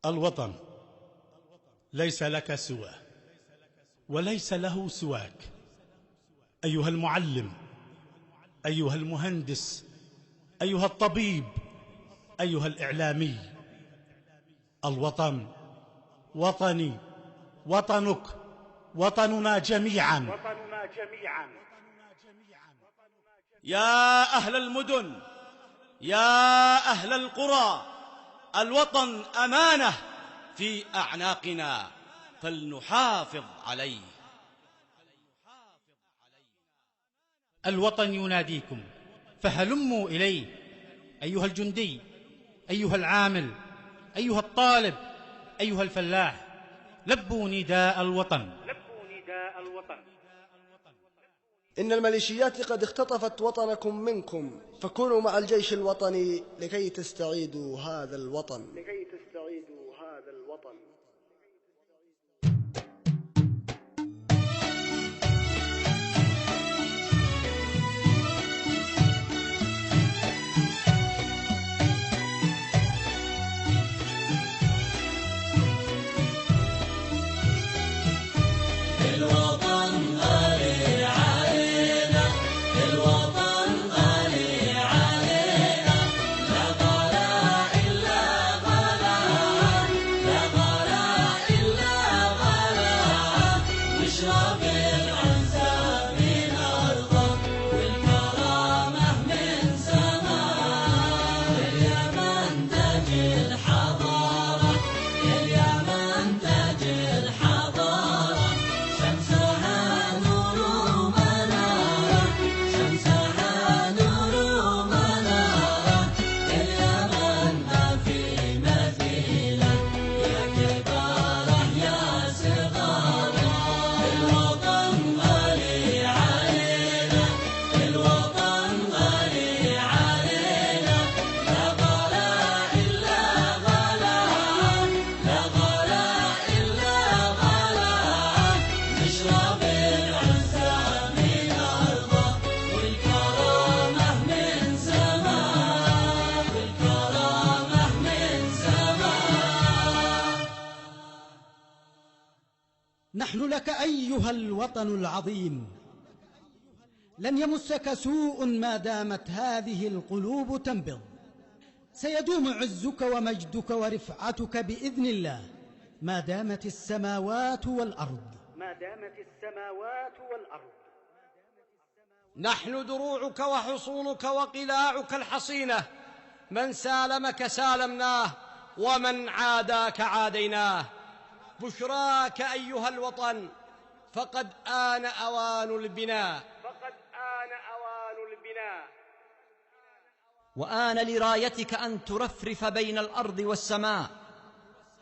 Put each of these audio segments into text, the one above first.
الوطن ليس لك سواه وليس له سواك، أيها المعلم، أيها المهندس، أيها الطبيب، أيها الإعلامي. الوطن وطني، وطنك، وطننا جميعا. يا أهل المدن، يا أهل القرى، الوطن أمانة في أعناقنا فلنحافظ عليه. الوطن يناديكم فهلموا إليه، أيها الجندي، أيها العامل، أيها الطالب، أيها الفلاح، لبوا نداء الوطن. إن الميليشيات قد اختطفت وطنكم منكم، فكونوا مع الجيش الوطني لكي تستعيدوا هذا الوطن. نحن لك أيها الوطن العظيم، لن يمسك سوء ما دامت هذه القلوب تنبض. سيدوم عزك ومجدك ورفعتك بإذن الله ما دامت السماوات والأرض. نحن دروعك وحصونك وقلاعك الحصينة، من سالمك سالمناه ومن عاداك عاديناه. بشراك أيها الوطن، فقد آن أوان البناء. وآن لرايتك أن ترفرف بين الأرض والسماء.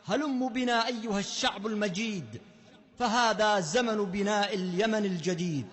هلم بنا أيها الشعب المجيد، فهذا زمن بناء اليمن الجديد.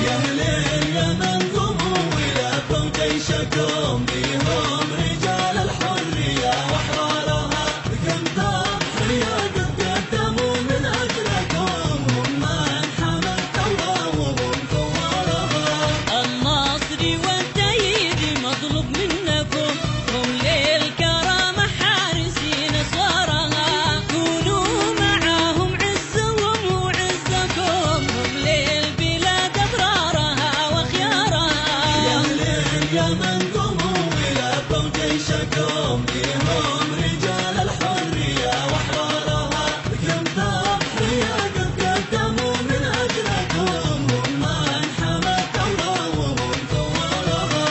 يا أهل اليمن قوموا ولبوا جيشكم، بهم رجال الحرية وأحرارها، كم تضحية قد قدموا من أجلكم، هم من حمى الثورة وهم ثوارها. النصر والتأييد مطلوب منكم، هم للكرامة حارسين أسوارها، كونوا معاهم عزهم وعزكم، هم للبلاد أبرارها وخيارها. يا أهل اليمن قوموا ولبوا جيشكم، بهم رجال الحرية وأحرارها، كم تضحية قد قدموا من أجلكم، هم من حمى الثورة وهم ثوارها.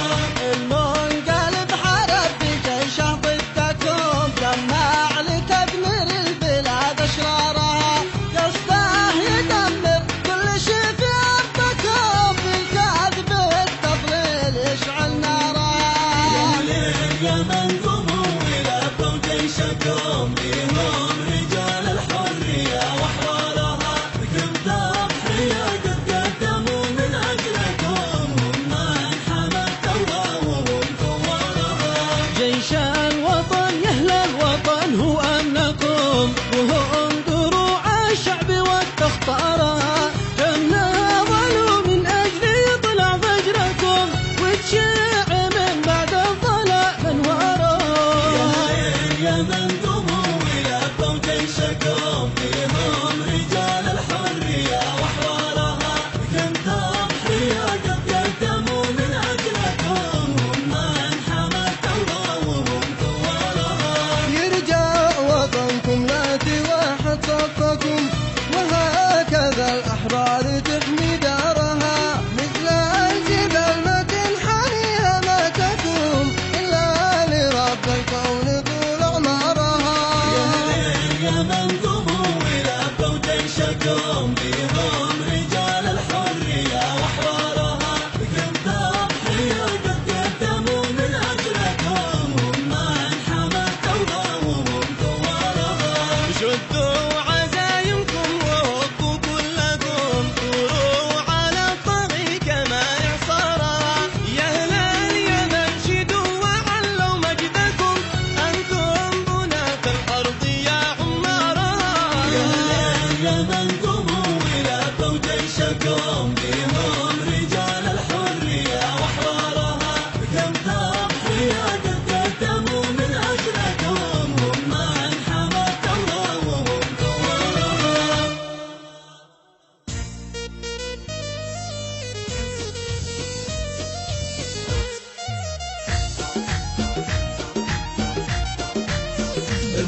المنقلب حارب بجيشه ضدكم، جمع لتدمير البلاد أشرارها، قصده يدمر كل شي في أرضكم، بالكذب والتضليل يشعل نارها. يا أهل اليمن قوموا ولبوا جيشكم، بهم رجال الحرية وأحرارها، كم تضحية قد قدموا من أجلكم، هم من حمى الثورة وهم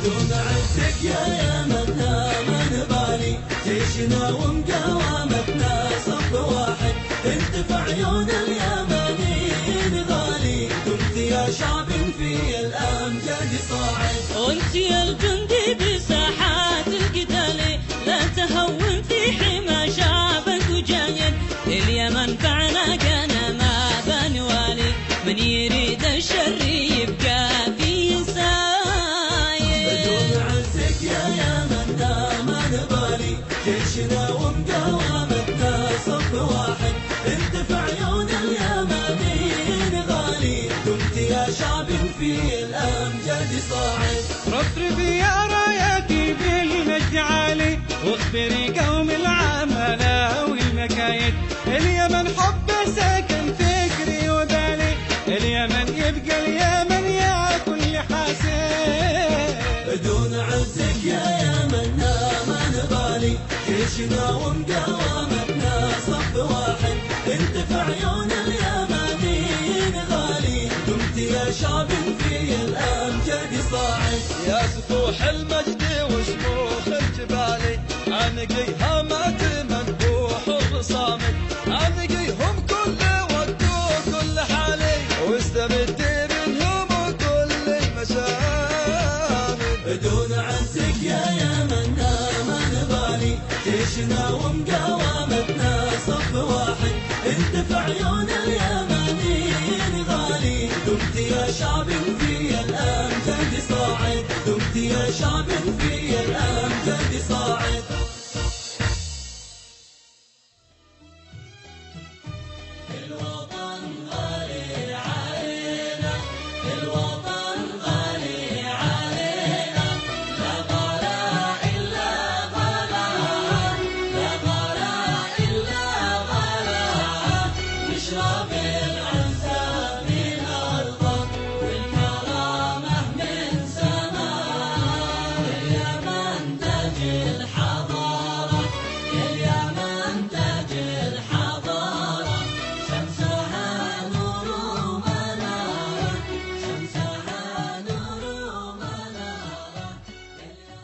بدون عزك يا يمنا ما نبالي جيشنا ومقاومتنا صف واحد انت في عيون اليمنيين غالي دمت يا شعب في الامجاد صاعد وانت يا الجندي بساحات القتال لا تهون في حمى شعبك وجاهد اليمن فعناقنا ما بنوالي من يريد الشر يبقى فيه سايد بدون عزك يا يمنا ما نبالي جيشنا ومقاومتنا صف واحد انت في عيون اليمنيين غالي دمت يا شعب في الامجاد صاعد رفرفي يا راياتي بالمجد عالي واخبري قوم العمالة والمكايد اليمن حب ساكن فكري وبالي اليمن يبقى اليمن يا كل حاسد بدون عزك يا يمنا ما نبالي جيشنا ومقاومتنا صف واحد انت في عيون اليمنيين غالي دمت يا شعب في الامجاد صاعد يا سطوح المجد وشموخ الجبال عنقيها ما تمنبوح الرصامد عنقيهم كل وقت وكل حالي واستمد منهم كل المشاهد بدون عزك يا يمنا ما نبالي جيشنا